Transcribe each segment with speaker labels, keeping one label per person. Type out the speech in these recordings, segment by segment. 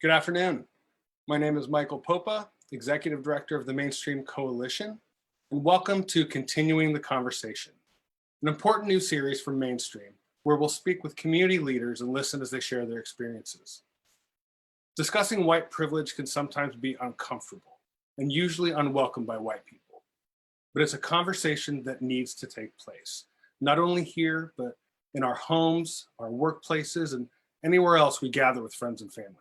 Speaker 1: Good afternoon. My name is Michael Popa, Executive Director of the Mainstream Coalition, and welcome to Continuing the Conversation, an important new series from Mainstream, where we'll speak with community leaders and listen as they share their experiences. Discussing white privilege can sometimes be uncomfortable and usually unwelcome by white people, but it's a conversation that needs to take place, not only here, but in our homes, our workplaces, and anywhere else we gather with friends and family.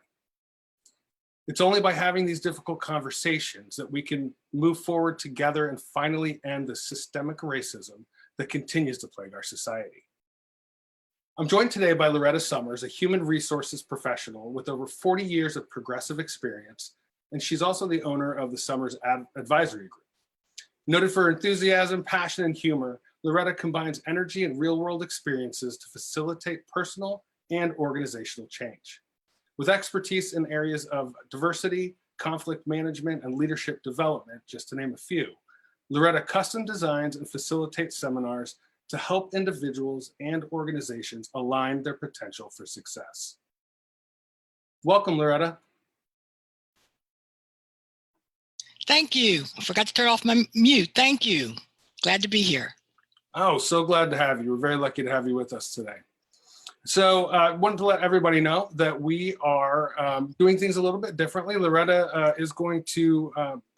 Speaker 1: It's only by having these difficult conversations that we can move forward together and finally end the systemic racism that continues to plague our society. I'm joined today by Loretta Summers, a human resources professional with over 40 years of progressive experience, and she's also the owner of the Summers Advisory Group. Noted for enthusiasm, passion, and humor, Loretta combines energy and real-world experiences to facilitate personal and organizational change. With expertise in areas of diversity, conflict management, and leadership development, just to name a few, Loretta custom designs and facilitates seminars to help individuals and organizations align their potential for success. Welcome, Loretta.
Speaker 2: Thank you. I forgot to turn off my mute. Thank you. Glad to be here.
Speaker 1: Oh, so glad to have you. We're very lucky to have you with us today. So I wanted to let everybody know that we are doing things a little bit differently. Loretta is going to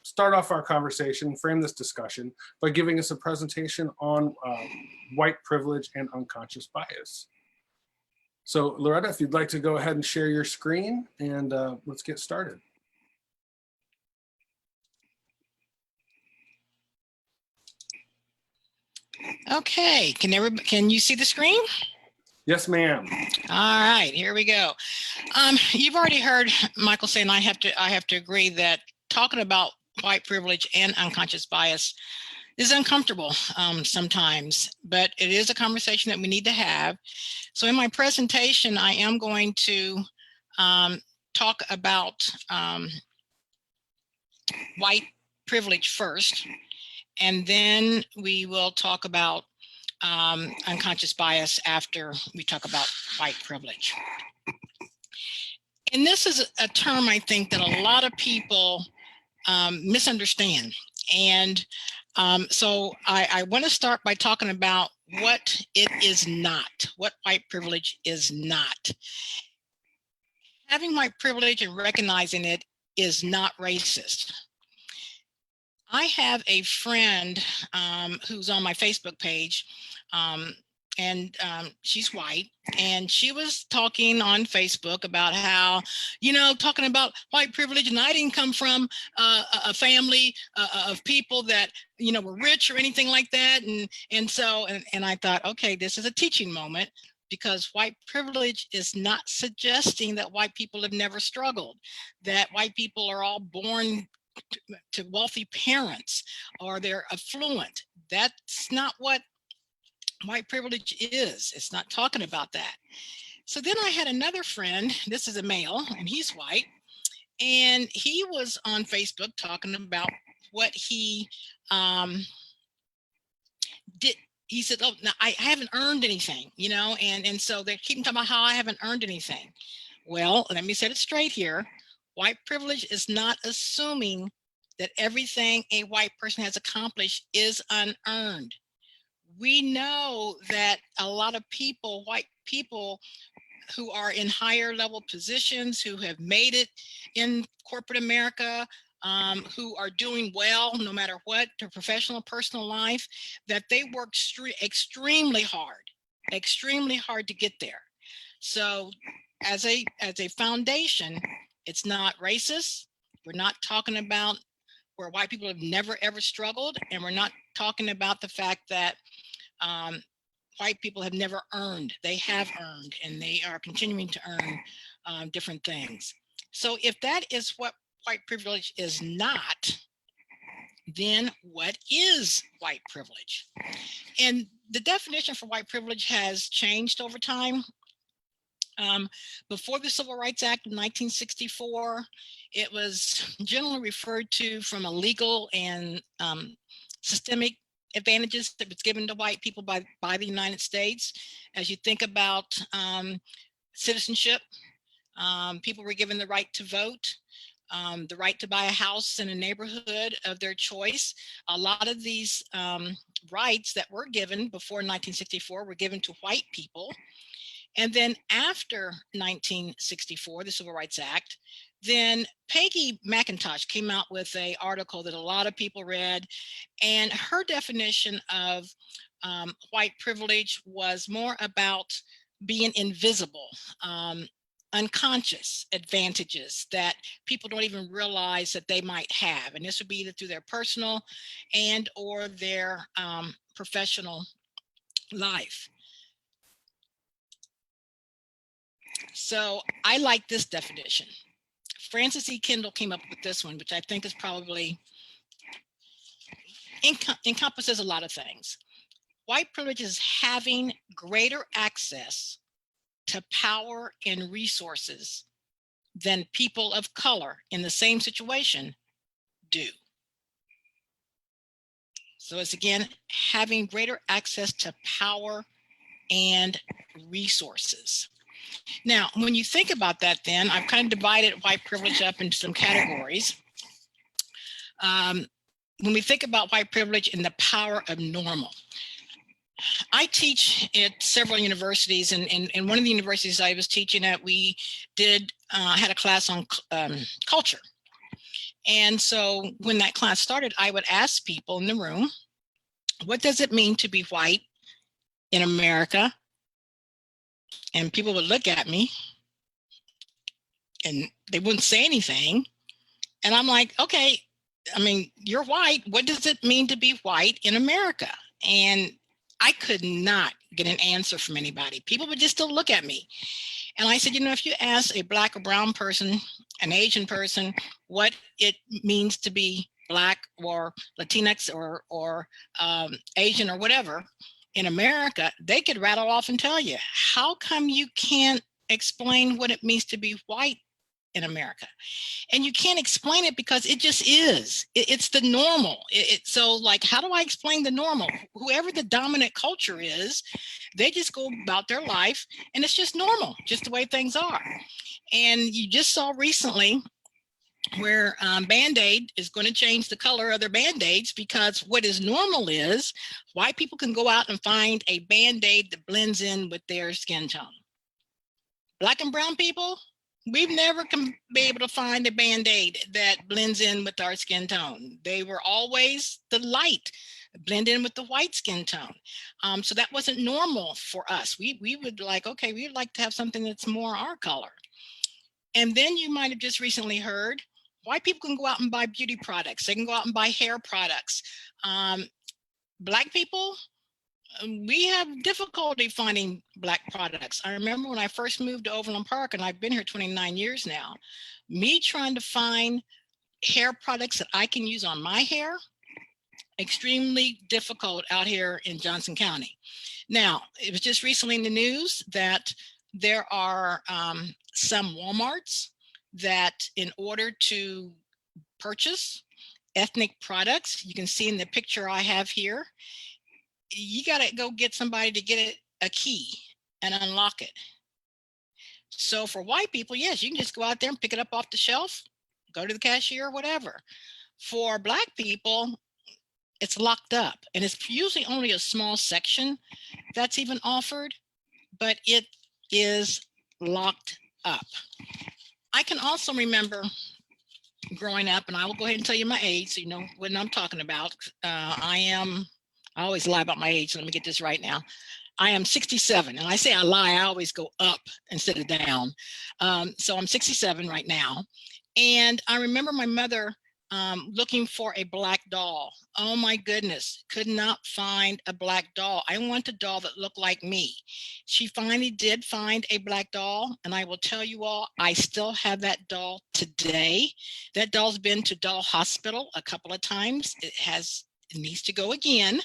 Speaker 1: start off our conversation, frame this discussion by giving us a presentation on white privilege and unconscious bias. So Loretta, if you'd like to go ahead and share your screen, and let's get started.
Speaker 2: Okay, can you see the screen?
Speaker 1: Yes, ma'am.
Speaker 2: All right, here we go. You've already heard Michael say, and I have to agree that talking about white privilege and unconscious bias is uncomfortable sometimes, but it is a conversation that we need to have. So in my presentation, I am going to talk about white privilege first, and then we will talk about unconscious bias after we talk about white privilege. And this is a term I think that a lot of people misunderstand. And so I want to start by talking about what it is not, what white privilege is not. Having white privilege and recognizing it is not racist. I have a friend who's on my Facebook page, and she's white, and she was talking on Facebook about how, talking about white privilege, and I didn't come from a family of people that, were rich or anything like that. And I thought, okay, this is a teaching moment, because white privilege is not suggesting that white people have never struggled, that white people are all born to wealthy parents or they're affluent. That's not what white privilege is. It's not talking about that. So then I had another friend, this is a male, and he's white, and he was on Facebook talking about what he did. He said, oh, now I haven't earned anything, and so they keep talking about how I haven't earned anything. Well, let me set it straight here. White privilege is not assuming that everything a white person has accomplished is unearned. We know that a lot of people, white people who are in higher level positions, who have made it in corporate America, who are doing well no matter what, their professional, personal life, that they work extremely hard to get there. So as a foundation, it's not racist. We're not talking about where white people have never ever struggled, and we're not talking about the fact that white people have never earned. They have earned, and they are continuing to earn different things. So if that is what white privilege is not, then what is white privilege? And the definition for white privilege has changed over time. Before the Civil Rights Act of 1964, it was generally referred to from a legal and systemic advantages that was given to white people by the United States. As you think about citizenship, People were given the right to vote, the right to buy a house in a neighborhood of their choice. A lot of these rights that were given before 1964 were given to white people. And then after 1964, the Civil Rights Act, then Peggy McIntosh came out with an article that a lot of people read, and her definition of white privilege was more about being invisible, unconscious advantages that people don't even realize that they might have. And this would be either through their personal and or their professional life. So I like this definition. Francis E. Kendall came up with this one, which I think is probably encompasses a lot of things. White privilege is having greater access to power and resources than people of color in the same situation do. So it's again, having greater access to power and resources. Now, when you think about that, then I've kind of divided white privilege up into some categories. When we think about white privilege and the power of normal, I teach at several universities, and one of the universities I was teaching at, we had a class on culture. And so when that class started, I would ask people in the room, what does it mean to be white in America? And people would look at me and they wouldn't say anything. And I'm like, okay, I mean, you're white. What does it mean to be white in America? And I could not get an answer from anybody. People would just still look at me. And I said, you know, if you ask a Black or brown person, an Asian person, what it means to be Black or Latinx or Asian or whatever in America, they could rattle off and tell you. How come you can't explain what it means to be white in America? And you can't explain it because it just is. It's the normal. So like, how do I explain the normal? Whoever the dominant culture is, they just go about their life and it's just normal, just the way things are. And you just saw recently where Band-Aid is going to change the color of their Band-Aids, because what is normal is white people can go out and find a Band-Aid that blends in with their skin tone. Black and brown people, we've never been able to find a Band-Aid that blends in with our skin tone. They were always the light, blend in with the white skin tone. So that wasn't normal for us. We would like, okay, we'd like to have something that's more our color. And then you might have just recently heard white people can go out and buy beauty products. They can go out and buy hair products. Black people, we have difficulty finding Black products. I remember when I first moved to Overland Park, and I've been here 29 years now, me trying to find hair products that I can use on my hair, extremely difficult out here in Johnson County. Now, it was just recently in the news that there are some Walmarts that in order to purchase ethnic products, you can see in the picture I have here, you got to go get somebody to get a key and unlock it. So for white people, yes, you can just go out there and pick it up off the shelf, go to the cashier or whatever. For Black people, it's locked up, and it's usually only a small section that's even offered, but it is locked up. I can also remember growing up, and I will go ahead and tell you my age so you know what I'm talking about. I always lie about my age, so let me get this right now. I am 67, and I say I lie, I always go up instead of down. So I'm 67 right now. And I remember my mother looking for a Black doll. Oh my goodness, could not find a Black doll. I want a doll that looked like me. She finally did find a Black doll, and I will tell you all, I still have that doll today. That doll's been to Doll Hospital a couple of times. It needs to go again,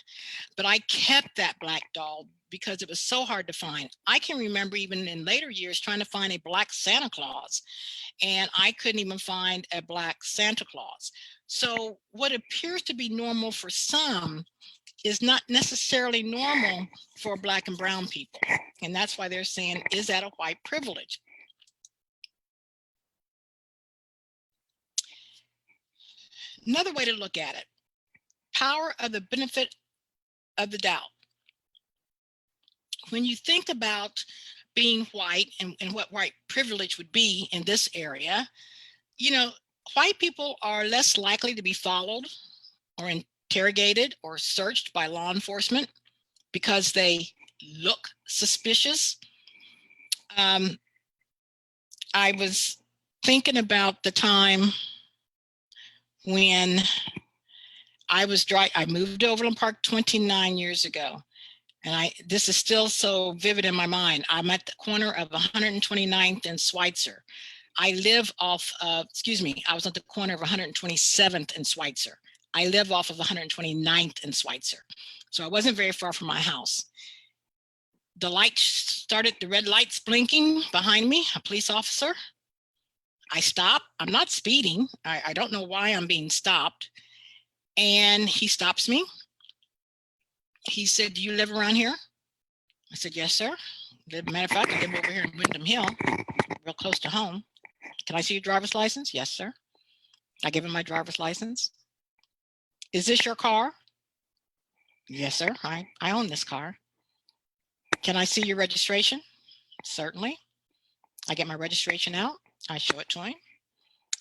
Speaker 2: but I kept that Black doll because it was so hard to find. I can remember even in later years trying to find a Black Santa Claus, and I couldn't even find a Black Santa Claus. So what appears to be normal for some is not necessarily normal for Black and brown people. And that's why they're saying, is that a white privilege? Another way to look at it, power of the benefit of the doubt. When you think about being white and what white privilege would be in this area, you know, white people are less likely to be followed or interrogated or searched by law enforcement because they look suspicious. I was thinking about the time when I moved to Overland Park 29 years ago. And this is still so vivid in my mind. I'm at the corner of 129th and Schweitzer. I live off of, I was at the corner of 127th and Schweitzer. I live off of 129th and Schweitzer. So I wasn't very far from my house. The red lights blinking behind me, a police officer. I stop. I'm not speeding. I don't know why I'm being stopped. And he stops me. He said, "Do you live around here?" I said, "Yes, sir. Matter of fact, I live over here in Wyndham Hill, real close to home. Can I see your driver's license?" "Yes, sir." I give him my driver's license. "Is this your car?" "Yes, sir. I own this car." "Can I see your registration?" "Certainly." I get my registration out. I show it to him.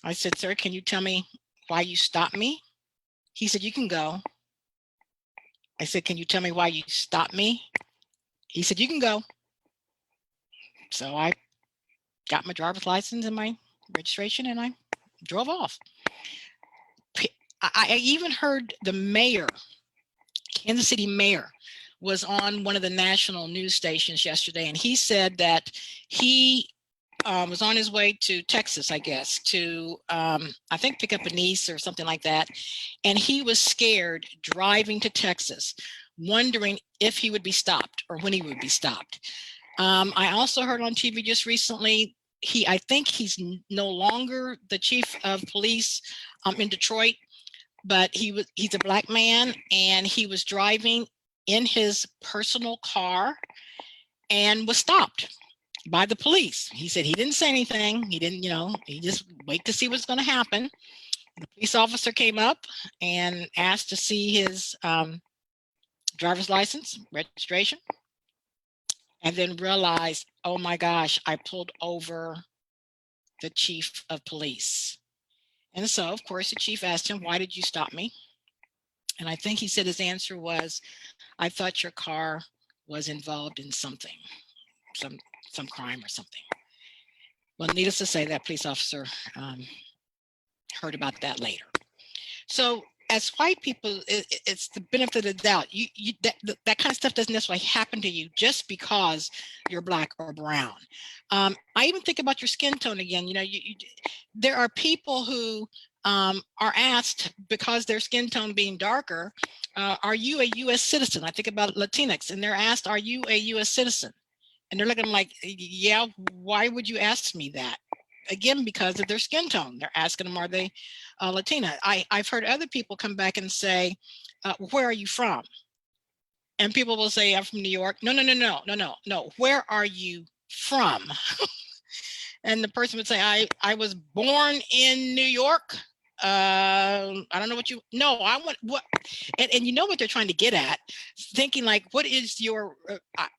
Speaker 2: I said, "Sir, can you tell me why you stopped me?" He said, "You can go." I said, "Can you tell me why you stopped me?" He said, "You can go." So I got my driver's license and my registration and I drove off. I even heard the mayor, Kansas City mayor, was on one of the national news stations yesterday, and he said that he was on his way to Texas, I guess, to I think pick up a niece or something like that. And he was scared driving to Texas, wondering if he would be stopped or when he would be stopped. I also heard on TV just recently, I think he's no longer the chief of police in Detroit, but he's a black man, and he was driving in his personal car and was stopped by the police. He said he didn't say anything. He didn't, he just wait to see what's going to happen. The police officer came up and asked to see his driver's license, registration, and then realized, oh my gosh, I pulled over the chief of police. And so, of course, the chief asked him, "Why did you stop me?" And I think he said his answer was, "I thought your car was involved in something, some crime or something." Well, needless to say, that police officer heard about that later. So as white people, it's the benefit of the doubt. That kind of stuff doesn't necessarily happen to you just because you're black or brown. I even think about your skin tone again. There are people who are asked, because their skin tone being darker, are you a U.S. citizen? I think about Latinx, and they're asked, are you a U.S. citizen? And they're looking like, yeah, why would you ask me that? Again, because of their skin tone. They're asking them, are they Latina? I've heard other people come back and say, where are you from? And people will say, I'm from New York. No. Where are you from? And the person would say, I was born in New York. I don't know what you, no, I want what, and you know what they're trying to get at, thinking like, what is your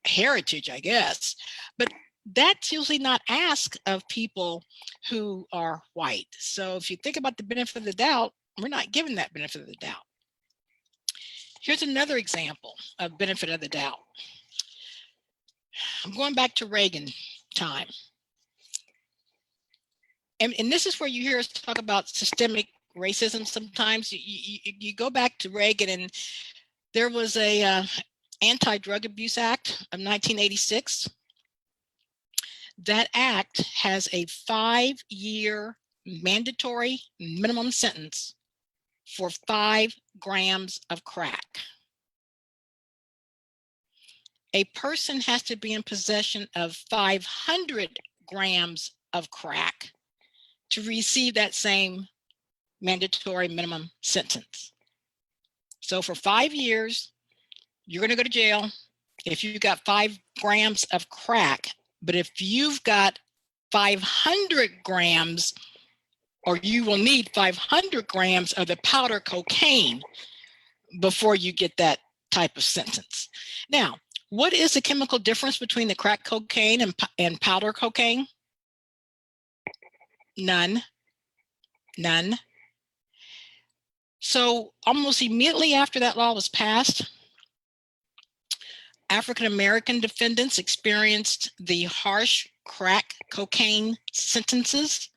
Speaker 2: heritage, I guess. But that's usually not asked of people who are white. So if you think about the benefit of the doubt, we're not given that benefit of the doubt. Here's another example of benefit of the doubt. I'm going back to Reagan time. And this is where you hear us talk about systemic racism sometimes. You go back to Reagan, and there was a Anti-Drug Abuse Act of 1986. That act has a 5-year mandatory minimum sentence for 5 grams of crack. A person has to be in possession of 500 grams of crack to receive that same mandatory minimum sentence. So for 5 years, you're going to go to jail if you've got 5 grams of crack. But if you've got 500 grams or you will need 500 grams of the powder cocaine before you get that type of sentence. Now, what is the chemical difference between the crack cocaine and powder cocaine? None. So almost immediately after that law was passed, African American defendants experienced the harsh crack cocaine sentences.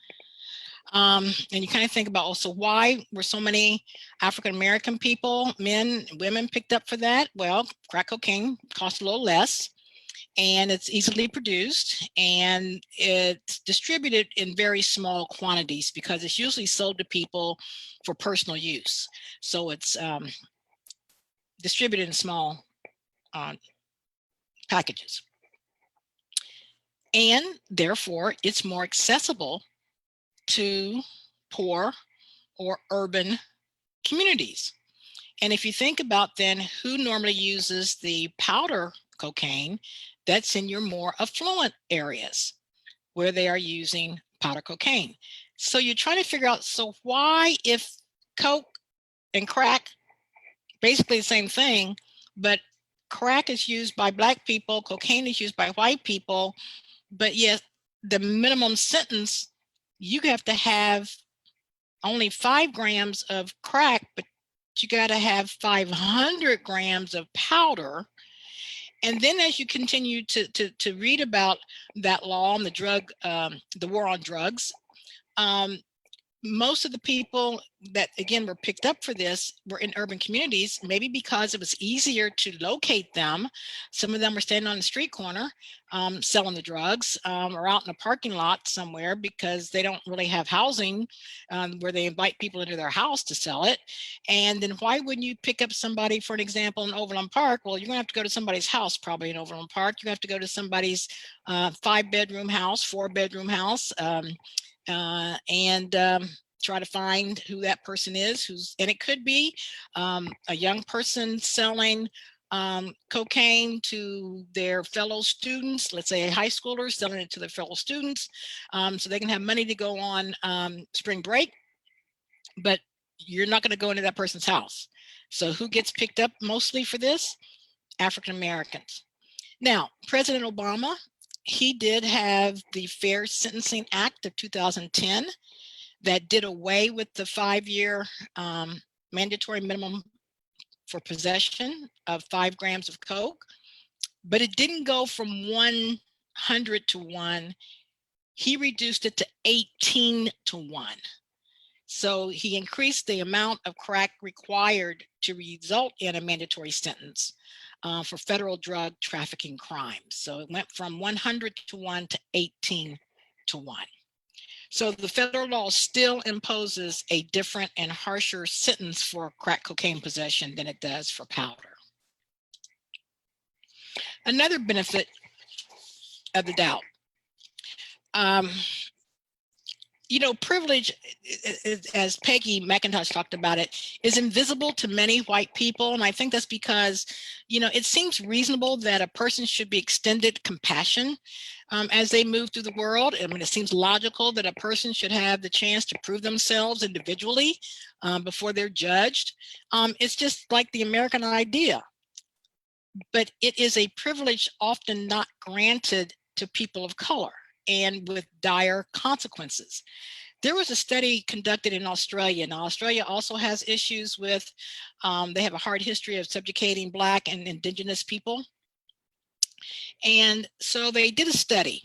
Speaker 2: And you kind of think about also, why were so many African American people, men, women, picked up for that? Well, crack cocaine costs a little less, and it's easily produced, and it's distributed in very small quantities because it's usually sold to people for personal use. So it's distributed in small packages. And therefore, it's more accessible to poor or urban communities. And if you think about then who normally uses the powder cocaine, that's in your more affluent areas where they are using powder cocaine. So you're trying to figure out, so why, if coke and crack, basically the same thing, but crack is used by Black people, cocaine is used by white people, but yet the minimum sentence, you have to have only 5 grams of crack, but you got to have 500 grams of powder. And then as you continue to read about that law and the war on drugs, most of the people that, again, were picked up for this were in urban communities, maybe because it was easier to locate them. Some of them were standing on the street corner selling the drugs, or out in a parking lot somewhere because they don't really have housing where they invite people into their house to sell it. And then why wouldn't you pick up somebody, for an example, in Overland Park? Well, you're gonna have to go to somebody's house, probably in Overland Park. You have to go to somebody's 5-bedroom house, 4-bedroom house, and try to find who that person is, and it could be a young person selling cocaine to their fellow students, let's say high schoolers selling it to their fellow students, so they can have money to go on spring break, but you're not going to go into that person's house. So who gets picked up mostly for this? African Americans. Now, President Obama, he did have the Fair Sentencing Act of 2010 that did away with the 5-year mandatory minimum for possession of 5 grams of coke, but it didn't go from 100 to 1. He reduced it to 18 to 1. So he increased the amount of crack required to result in a mandatory sentence for federal drug trafficking crimes. So it went from 100 to 1 to 18 to 1. So the federal law still imposes a different and harsher sentence for crack cocaine possession than it does for powder. Another benefit of the doubt. Privilege, as Peggy McIntosh talked about it, is invisible to many white people. And I think that's because, it seems reasonable that a person should be extended compassion as they move through the world. I mean, it seems logical that a person should have the chance to prove themselves individually before they're judged. It's just like the American idea. But it is a privilege often not granted to people of color, and with dire consequences. There was a study conducted in Australia. Now, Australia also has issues with, they have a hard history of subjugating Black and Indigenous people. And so they did a study.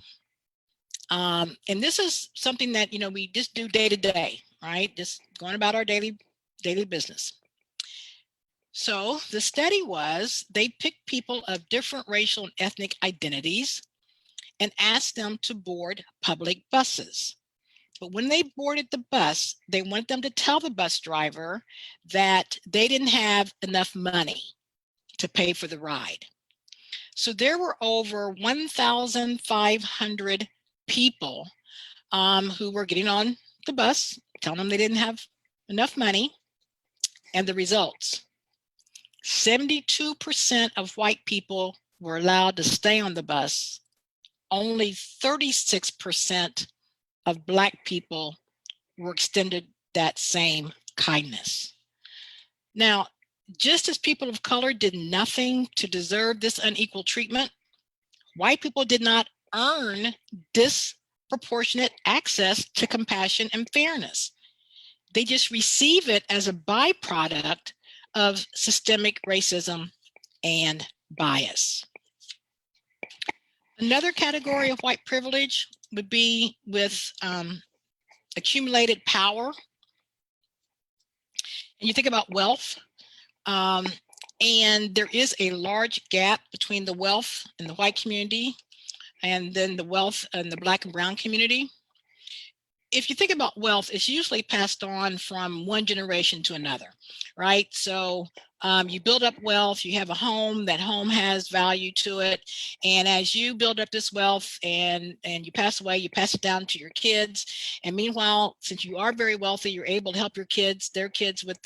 Speaker 2: And this is something that, we just do day to day, right? Just going about our daily business. So the study was, they picked people of different racial and ethnic identities and asked them to board public buses. But when they boarded the bus, they wanted them to tell the bus driver that they didn't have enough money to pay for the ride. So there were over 1,500 people who were getting on the bus, telling them they didn't have enough money. And the results, 72% of white people were allowed to stay on the bus. Only 36% of Black people were extended that same kindness. Now, just as people of color did nothing to deserve this unequal treatment, white people did not earn disproportionate access to compassion and fairness. They just receive it as a byproduct of systemic racism and bias. Another category of white privilege would be with accumulated power. And you think about wealth, and there is a large gap between the wealth in the white community and then the wealth in the Black and brown community. If you think about wealth, it's usually passed on from one generation to another, right? So you build up wealth, you have a home, that home has value to it. And as you build up this wealth and you pass away, you pass it down to your kids. And meanwhile, since you are very wealthy, you're able to help your kids with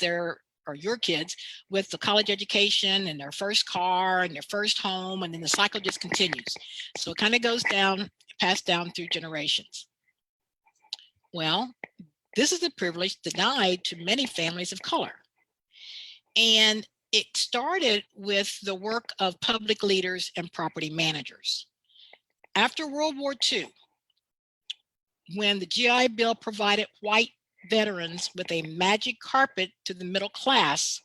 Speaker 2: your kids with the college education and their first car and their first home. And then the cycle just continues. So it kind of goes down, passed down through generations. Well, this is a privilege denied to many families of color. And it started with the work of public leaders and property managers. After World War II, when the GI Bill provided white veterans with a magic carpet to the middle class,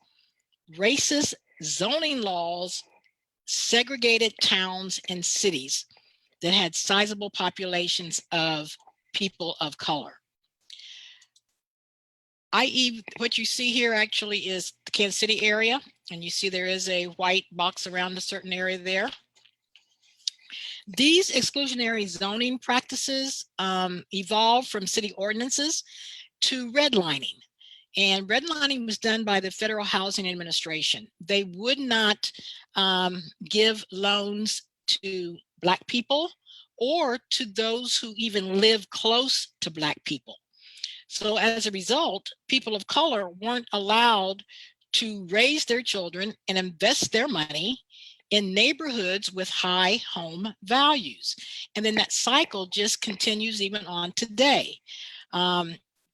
Speaker 2: racist zoning laws segregated towns and cities that had sizable populations of people of color. I.e., what you see here actually is the Kansas City area, and you see there is a white box around a certain area there. These exclusionary zoning practices evolved from city ordinances to redlining. And redlining was done by the Federal Housing Administration. They would not give loans to Black people or to those who even live close to Black people. So as a result, people of color weren't allowed to raise their children and invest their money in neighborhoods with high home values. And then that cycle just continues even on today.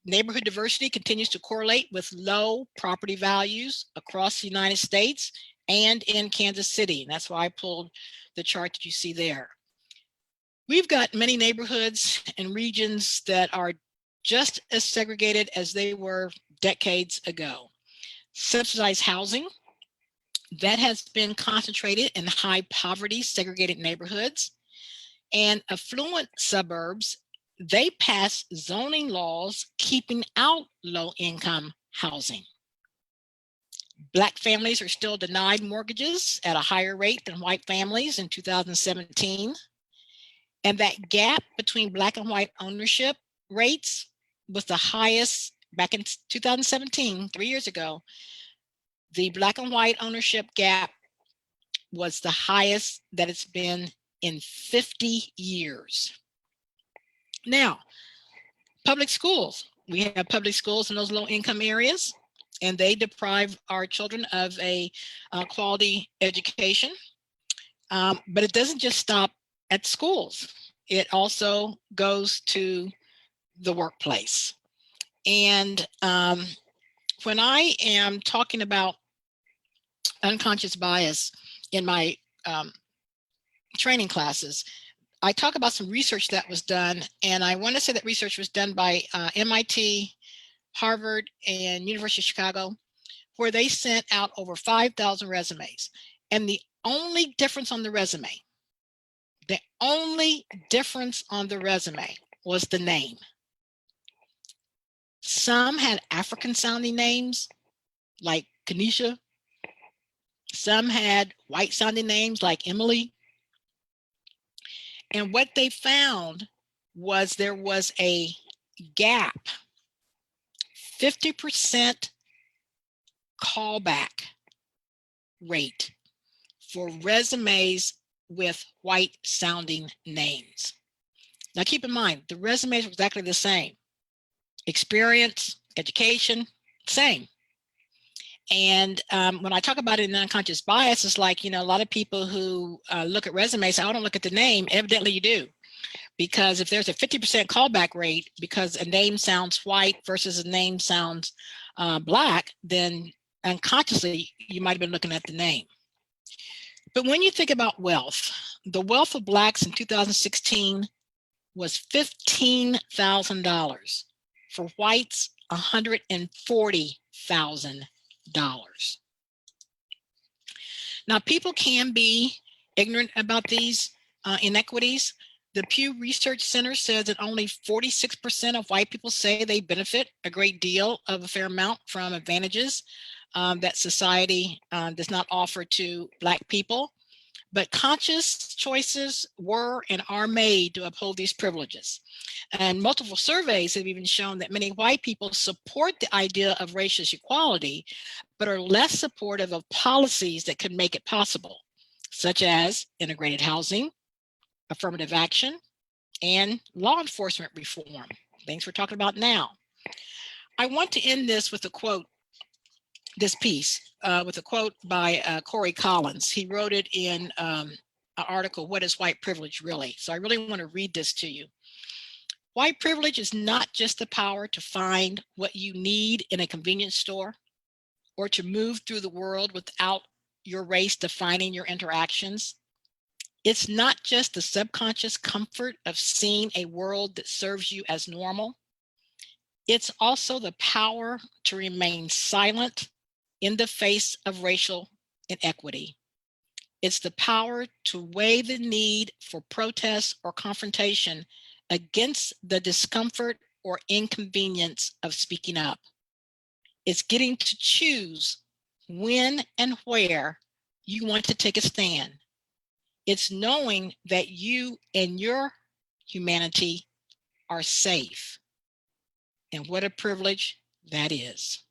Speaker 2: Neighborhood diversity continues to correlate with low property values across the United States and in Kansas City. And that's why I pulled the chart that you see there. We've got many neighborhoods and regions that are just as segregated as they were decades ago. Subsidized housing, that has been concentrated in high poverty segregated neighborhoods, and affluent suburbs, they pass zoning laws keeping out low-income housing. Black families are still denied mortgages at a higher rate than white families in 2017. And that gap between Black and white ownership rates was the highest back in 2017, 3 years ago. The Black and white ownership gap was the highest that it's been in 50 years. Now, public schools. We have public schools in those low-income areas, and they deprive our children of a quality education. But it doesn't just stop at schools. It also goes to the workplace. And when I am talking about unconscious bias in my training classes, I talk about some research that was done, and I want to say that research was done by MIT, Harvard, and University of Chicago, where they sent out over 5,000 resumes. And the only difference on the resume was the name. Some had African sounding names like Kanisha. Some had white sounding names like Emily. And what they found was there was a gap, 50% callback rate for resumes with white sounding names. Now keep in mind, the resumes were exactly the same. Experience, education, same. And when I talk about it in unconscious bias, it's like, a lot of people who look at resumes say, I don't look at the name. Evidently you do. because if there's a 50% callback rate because a name sounds white versus a name sounds black, then unconsciously you might have been looking at the name. But when you think about wealth, the wealth of Blacks in 2016 was $15,000. For whites, $140,000. Now, people can be ignorant about these inequities. The Pew Research Center says that only 46% of white people say they benefit a great deal of a fair amount from advantages that society does not offer to Black people. But conscious choices were and are made to uphold these privileges. And multiple surveys have even shown that many white people support the idea of racial equality, but are less supportive of policies that could make it possible, such as integrated housing, affirmative action, and law enforcement reform, things we're talking about now. I want to end this with a quote, this piece, with a quote by Corey Collins. He wrote it in an article, What is White Privilege Really? So I really want to read this to you. White privilege is not just the power to find what you need in a convenience store or to move through the world without your race defining your interactions. It's not just the subconscious comfort of seeing a world that serves you as normal. It's also the power to remain silent in the face of racial inequity. It's the power to weigh the need for protest or confrontation against the discomfort or inconvenience of speaking up. It's getting to choose when and where you want to take a stand. It's knowing that you and your humanity are safe. And what a privilege that is.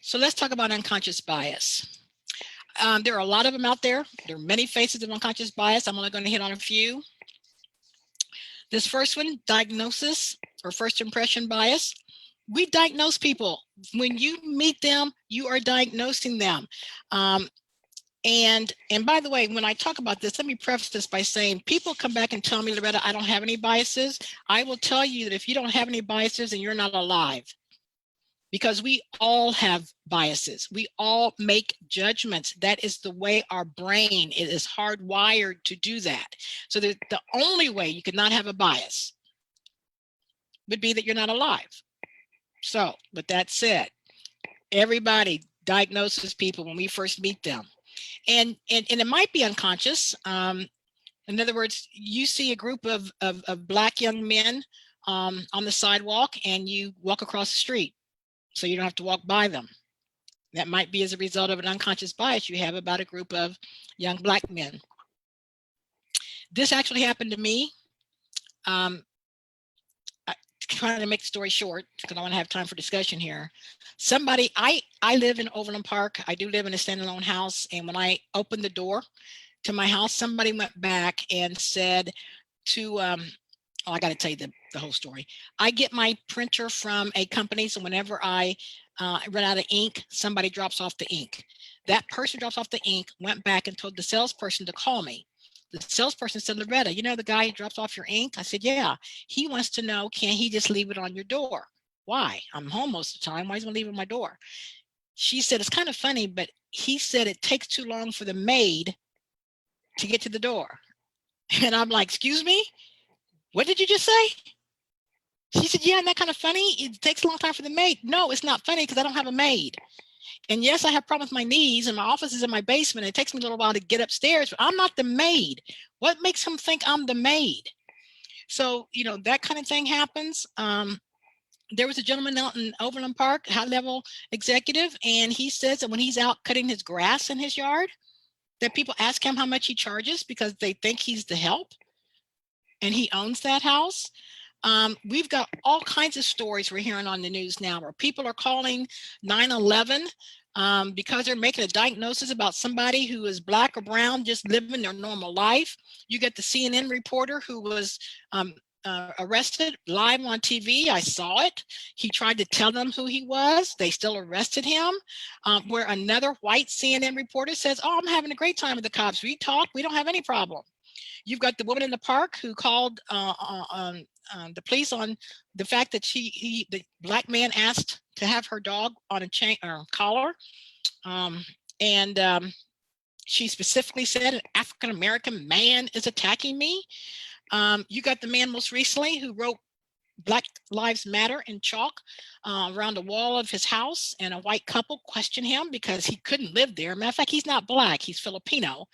Speaker 2: So let's talk about unconscious bias. There are a lot of them out there. There are many faces of unconscious bias. I'm only going to hit on a few. This first one, diagnosis or first impression bias. We diagnose people. When you meet them, you are diagnosing them. And by the way, when I talk about this, let me preface this by saying people come back and tell me, Loretta, I don't have any biases. I will tell you that if you don't have any biases, then you're not alive. Because we all have biases. We all make judgments. That is the way our brain is hardwired to do that. So the only way you could not have a bias would be that you're not alive. So with that said, everybody diagnoses people when we first meet them. And it might be unconscious. In other words, you see a group of Black young men on the sidewalk and you walk across the street. So you don't have to walk by them. That might be as a result of an unconscious bias you have about a group of young Black men. This actually happened to me. Trying to make the story short because I want to have time for discussion here. Somebody, I live in Overland Park. I do live in a standalone house. And when I opened the door to my house, somebody went back and said to, I got to tell you the whole story. I get my printer from a company. So whenever I run out of ink, somebody drops off the ink. That person drops off the ink, went back and told the salesperson to call me. The salesperson said, Loretta, you know the guy who drops off your ink? I said, yeah. He wants to know, can he just leave it on your door? Why? I'm home most of the time. Why is he going to leave it on my door? She said, it's kind of funny, but he said it takes too long for the maid to get to the door. And I'm like, excuse me? What did you just say? She said, yeah, isn't that kind of funny? It takes a long time for the maid. No, it's not funny because I don't have a maid. And yes, I have problems with my knees and my office is in my basement. It takes me a little while to get upstairs, but I'm not the maid. What makes him think I'm the maid? So, you know, that kind of thing happens. There was a gentleman out in Overland Park, high-level executive, and he says that when he's out cutting his grass in his yard, that people ask him how much he charges because they think he's the help. And he owns that house. We've got all kinds of stories we're hearing on the news now where people are calling 911 because they're making a diagnosis about somebody who is Black or brown, just living their normal life. You get the CNN reporter who was arrested live on TV. I saw it. He tried to tell them who he was. They still arrested him. Where another white CNN reporter says, oh, I'm having a great time with the cops. We talk. We don't have any problem. You've got the woman in the park who called the police on the fact that the black man asked to have her dog on a chain or collar. And she specifically said an African-American man is attacking me. You got the man most recently who wrote Black Lives Matter in chalk around the wall of his house, and a white couple questioned him because he couldn't live there. Matter of fact, he's not black, he's Filipino.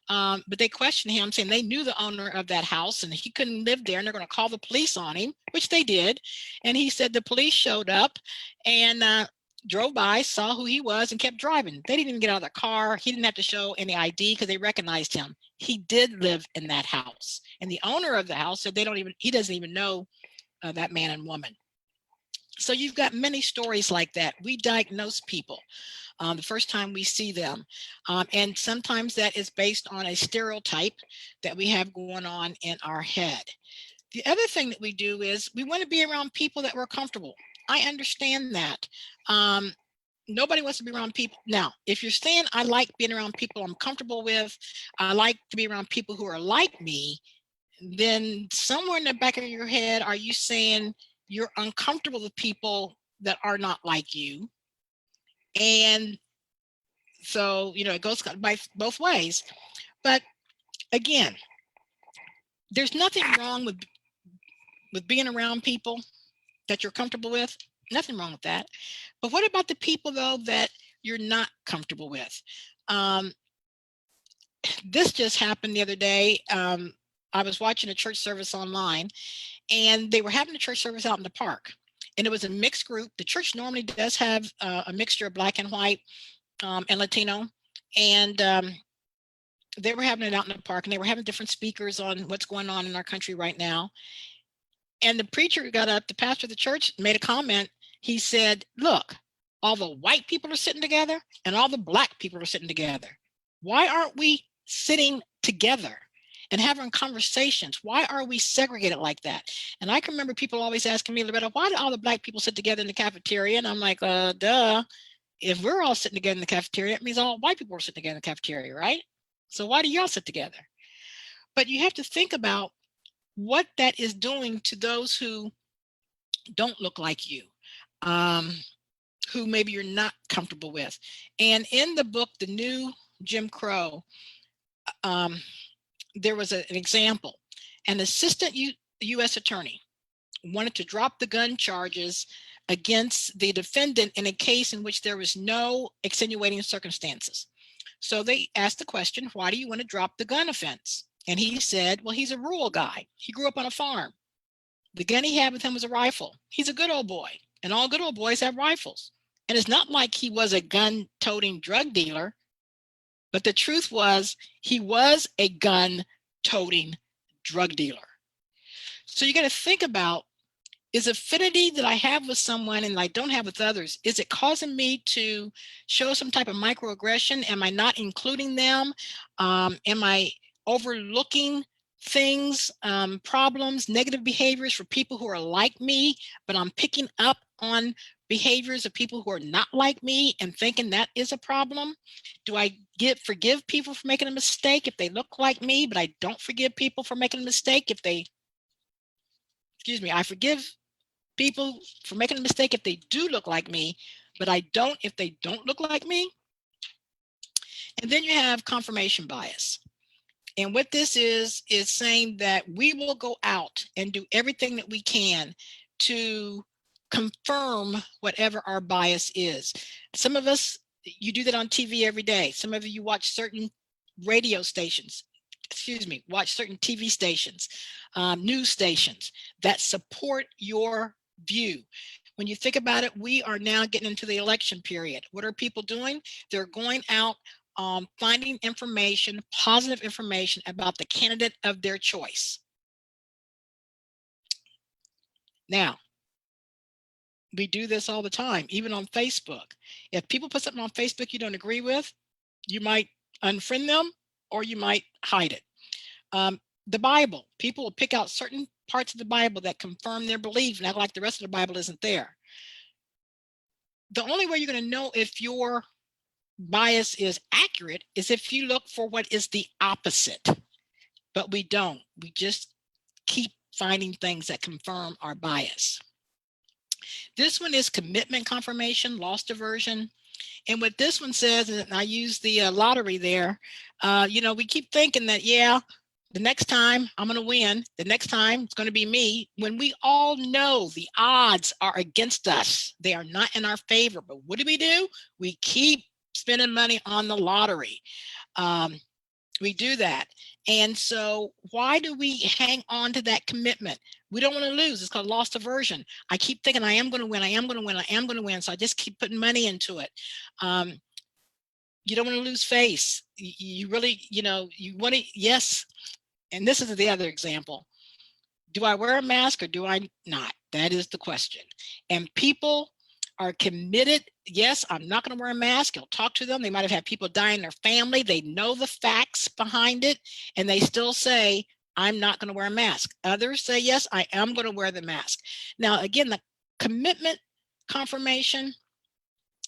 Speaker 2: But they questioned him, saying they knew the owner of that house and he couldn't live there, and they're going to call the police on him, which they did. And he said the police showed up and drove by, saw who he was, and kept driving. They didn't even get out of the car. He didn't have to show any ID because they recognized him. He did live in that house, and the owner of the house said he doesn't even know that man and woman. So you've got many stories like that. We diagnose people the first time we see them. And sometimes that is based on a stereotype that we have going on in our head. The other thing that we do is we want to be around people that we're comfortable. I understand that. Nobody wants to be around people. Now, if you're saying I like being around people I'm comfortable with, I like to be around people who are like me, then somewhere in the back of your head, are you saying you're uncomfortable with people that are not like you? And so, it goes by both ways. But again, there's nothing wrong with being around people that you're comfortable with. Nothing wrong with that. But what about the people, though, that you're not comfortable with? This just happened the other day. I was watching a church service online, and they were having a church service out in the park. And it was a mixed group. The church normally does have a mixture of black and white and Latino. And they were having it out in the park, and they were having different speakers on what's going on in our country right now. And the preacher got up, the pastor of the church made a comment. He said, look, all the white people are sitting together and all the black people are sitting together. Why aren't we sitting together and having conversations? Why are we segregated like that? And I can remember people always asking me, Loretta, why do all the black people sit together in the cafeteria? And I'm like, duh. If we're all sitting together in the cafeteria, it means all white people are sitting together in the cafeteria, right? So why do y'all sit together? But you have to think about what that is doing to those who don't look like you, who maybe you're not comfortable with. And in the book, The New Jim Crow, there was an example. An assistant U.S. attorney wanted to drop the gun charges against the defendant in a case in which there was no extenuating circumstances. So they asked the question, why do you want to drop the gun offense? And he said, well, he's a rural guy. He grew up on a farm. The gun he had with him was a rifle. He's a good old boy, and all good old boys have rifles. And it's not like he was a gun-toting drug dealer, but the truth was he was a gun-toting drug dealer. So you got to think about, is affinity that I have with someone and I don't have with others, is it causing me to show some type of microaggression? Am I not including them? Am I overlooking things, problems, negative behaviors for people who are like me, but I'm picking up on behaviors of people who are not like me and thinking that is a problem? Do I forgive people for making a mistake if they look like me, but I don't forgive people for making a mistake if they, I forgive people for making a mistake if they do look like me, but I don't if they don't look like me? And then you have confirmation bias. And what this is saying that we will go out and do everything that we can to confirm whatever our bias is. Some of us, you do that on TV every day. Some of you watch certain radio stations, watch certain TV stations, news stations that support your view. When you think about it, we are now getting into the election period. What are people doing? They're going out, finding information, positive information about the candidate of their choice. Now, we do this all the time, even on Facebook. If people put something on Facebook you don't agree with, you might unfriend them or you might hide it. The Bible, people will pick out certain parts of the Bible that confirm their belief and act like the rest of the Bible isn't there. The only way you're going to know if your bias is accurate is if you look for what is the opposite. but we don't. We just keep finding things that confirm our bias. This one is commitment confirmation, loss aversion. And what this one says, and I use the lottery there, we keep thinking that, yeah, the next time I'm going to win, the next time it's going to be me, when we all know the odds are against us. They are not in our favor. But what do? We keep spending money on the lottery. We do that. And so why do we hang on to that commitment? We don't want to lose. It's called loss aversion. I keep thinking I am going to win. I am going to win. I am going to win. So I just keep putting money into it. You don't want to lose face. You really, you want to, yes. And this is the other example. Do I wear a mask or do I not? That is the question. And people are committed. Yes, I'm not going to wear a mask. You'll talk to them. They might have had people die in their family. They know the facts behind it, and they still say, I'm not going to wear a mask. Others say, yes, I am going to wear the mask. Now, again, the commitment confirmation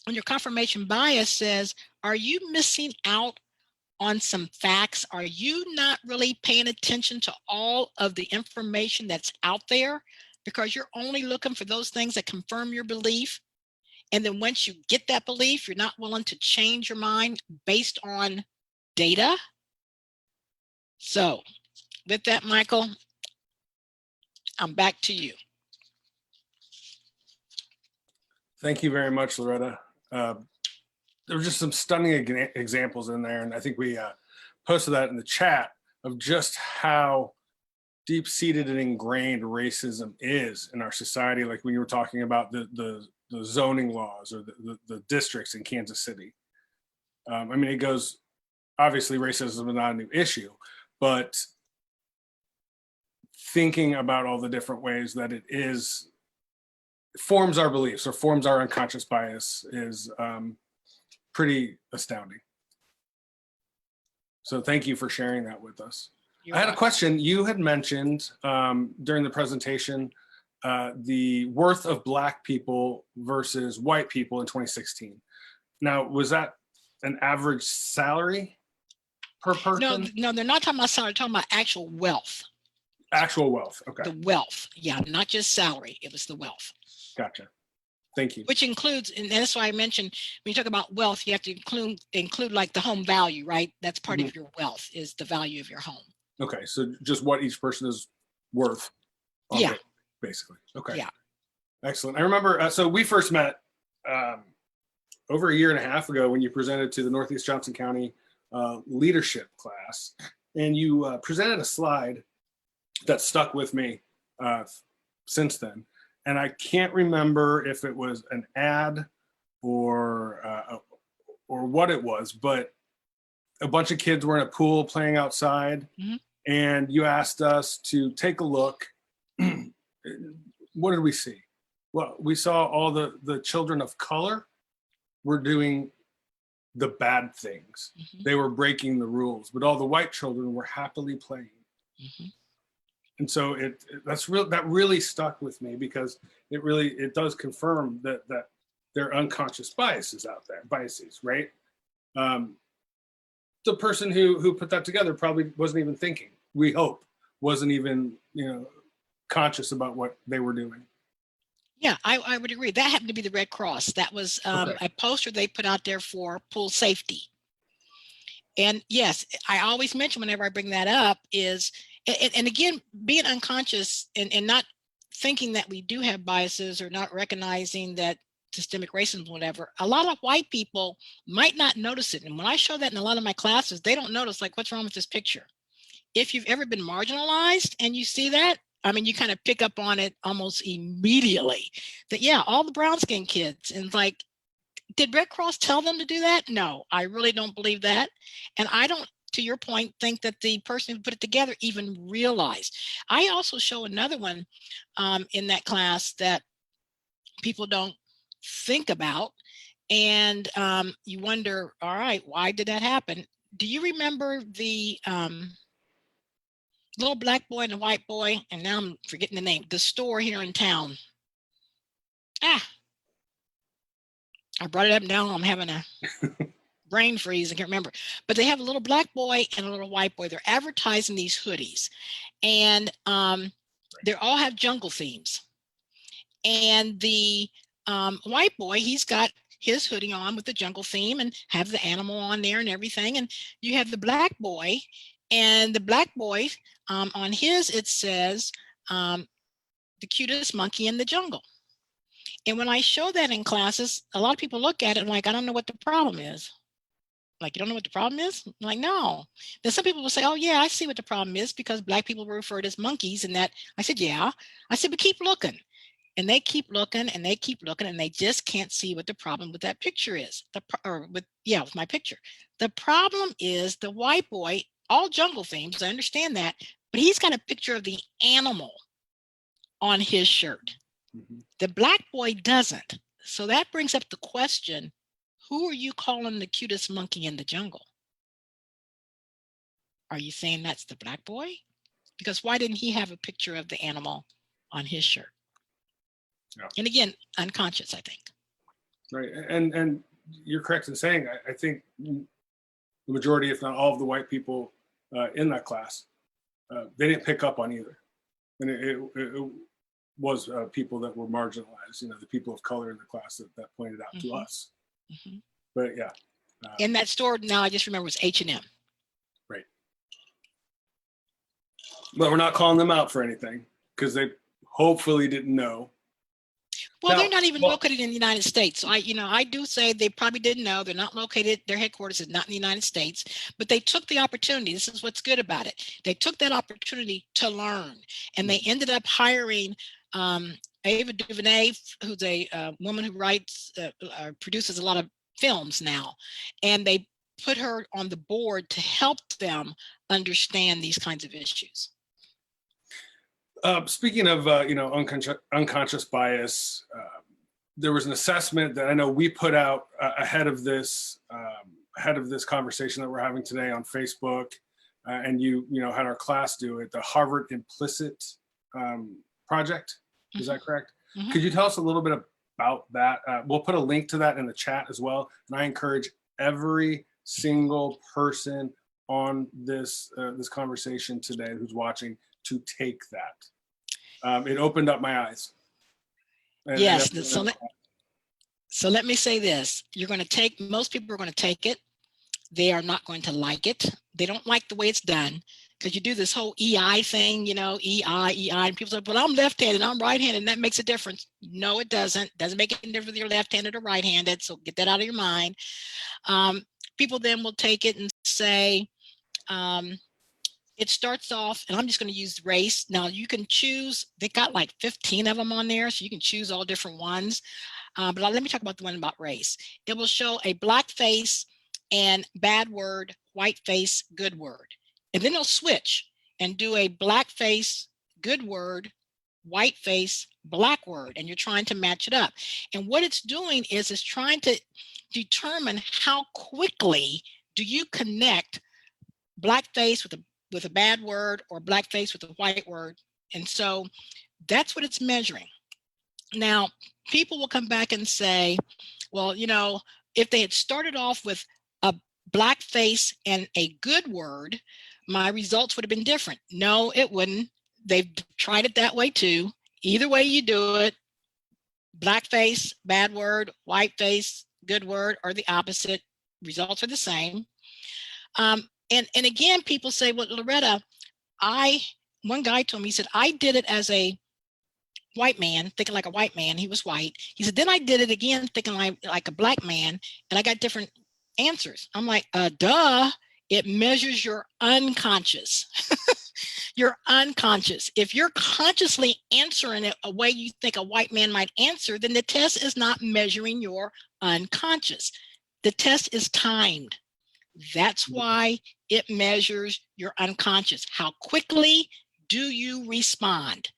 Speaker 2: and your confirmation bias says, are you missing out on some facts? Are you not really paying attention to all of the information that's out there because you're only looking for those things that confirm your belief? And then once you get that belief, you're not willing to change your mind based on data. So with that, Michael, I'm back to you.
Speaker 1: Thank you very much, Loretta. There were just some stunning examples in there. And I think we posted that in the chat of just how deep-seated and ingrained racism is in our society. Like when you were talking about the zoning laws or the districts in Kansas City. I mean, it goes, obviously racism is not a new issue, but thinking about all the different ways that it forms our beliefs or forms our unconscious bias is pretty astounding. So thank you for sharing that with us. I had a question. You had mentioned during the presentation the worth of Black people versus white people in 2016. Now, was that an average salary per person?
Speaker 2: No, they're not talking about salary, they're talking about actual wealth.
Speaker 1: Actual wealth, okay.
Speaker 2: The wealth, yeah, not just salary, it was the wealth.
Speaker 1: Gotcha, thank you.
Speaker 2: Which includes, and that's why I mentioned, when you talk about wealth, you have to include like the home value, right? That's part of your wealth, is the value of your home. Okay,
Speaker 1: so just what each person is worth.
Speaker 2: Yeah.
Speaker 1: Basically, okay.
Speaker 2: Yeah.
Speaker 1: Excellent. I remember, so we first met over a year and a half ago when you presented to the Northeast Johnson County leadership class, and you presented a slide that stuck with me since then. And I can't remember if it was an ad or what it was, but a bunch of kids were in a pool playing outside, and you asked us to take a look. What did we see? Well, we saw all the children of color were doing the bad things. They were breaking the rules, but all the white children were happily playing. And so that really stuck with me, because it does confirm that their unconscious biases out there, biases, right? The person who put that together probably wasn't even thinking. We hope wasn't even conscious about what they were doing.
Speaker 2: Yeah, I would agree. That happened to be the Red Cross. That was a poster they put out there for pool safety. And yes, I always mention whenever I bring that up is, and again, being unconscious and not thinking that we do have biases or not recognizing that systemic racism, whatever, a lot of white people might not notice it. And when I show that in a lot of my classes, they don't notice, like, what's wrong with this picture? If you've ever been marginalized and you see that, I mean, you kind of pick up on it almost immediately that, yeah, all the brown skinned kids, and like, did Red Cross tell them to do that? No, I really don't believe that. And I don't, to your point, think that the person who put it together even realized. I also show another one in that class that people don't think about. And you wonder, all right, why did that happen? Do you remember the little black boy and a white boy, and now I'm forgetting the name, the store here in town? I brought it up now, I'm having a brain freeze. I can't remember, but they have a little black boy and a little white boy. They're advertising these hoodies, and they all have jungle themes. And the white boy, he's got his hoodie on with the jungle theme and have the animal on there and everything. And you have the black boy, and the black boy on his, it says the cutest monkey in the jungle. And when I show that in classes, a lot of people look at it and like, I don't know what the problem is. Like, you don't know what the problem is? I'm like, no. Then some people will say, oh yeah, I see what the problem is, because black people were referred as monkeys and that. I said, yeah. I said, but keep looking. And they keep looking and they keep looking, and they just can't see what the problem with that picture is. With my picture. The problem is the white boy, all jungle themes, I understand that, but he's got a picture of the animal on his shirt. Mm-hmm. The black boy doesn't. So that brings up the question, who are you calling the cutest monkey in the jungle? Are you saying that's the black boy? Because why didn't he have a picture of the animal on his shirt? Yeah. And again, unconscious, I think.
Speaker 1: Right. And you're correct in saying, I think the majority, if not all of the white people in that class, they didn't pick up on either. And it was people that were marginalized, the people of color in the class that pointed out to us. Mm-hmm. But yeah.
Speaker 2: In that store, now I just remember, was H&M.
Speaker 1: Right. But we're not calling them out for anything, because they hopefully didn't know.
Speaker 2: Well, they're not even located in the United States. So I do say they probably didn't know. They're not located. Their headquarters is not in the United States, but they took the opportunity. This is what's good about it. They took that opportunity to learn, and they ended up hiring Ava DuVernay, who's a woman who writes, produces a lot of films now, and they put her on the board to help them understand these kinds of issues.
Speaker 1: Speaking of unconscious bias, there was an assessment that I know we put out ahead of this conversation that we're having today on Facebook, and you had our class do it, the Harvard Implicit Project. Is that correct? Mm-hmm. Could you tell us a little bit about that? We'll put a link to that in the chat as well, and I encourage every single person on this conversation today who's watching to take that. It opened up my eyes.
Speaker 2: Yes. So let me say this. Most people are going to take it. They are not going to like it. They don't like the way it's done, because you do this whole EI thing, EI, and people say, well, I'm left-handed, I'm right-handed, and that makes a difference. No, it doesn't. Doesn't make any difference whether you're left-handed or right-handed. So get that out of your mind. People then will take it and say, it starts off, and I'm just going to use race. Now you can choose, they got like 15 of them on there, so you can choose all different ones. But let me talk about the one about race. It will show a black face and bad word, white face, good word. And then they'll switch and do a black face, good word, white face, black word, and you're trying to match it up. And what it's doing is it's trying to determine how quickly do you connect black face with a bad word or black face with a white word. And so that's what it's measuring. Now, people will come back and say, well, if they had started off with a black face and a good word, my results would have been different. No, it wouldn't. They've tried it that way too. Either way you do it, black face, bad word, white face, good word, or the opposite, results are the same. And again, people say, well, Loretta, one guy told me, he said, I did it as a white man, thinking like a white man. He was white. He said, then I did it again, thinking like a black man, and I got different answers. I'm like, duh, it measures your unconscious. You're unconscious. If you're consciously answering it a way you think a white man might answer, then the test is not measuring your unconscious. The test is timed. That's why it measures your unconscious. How quickly do you respond?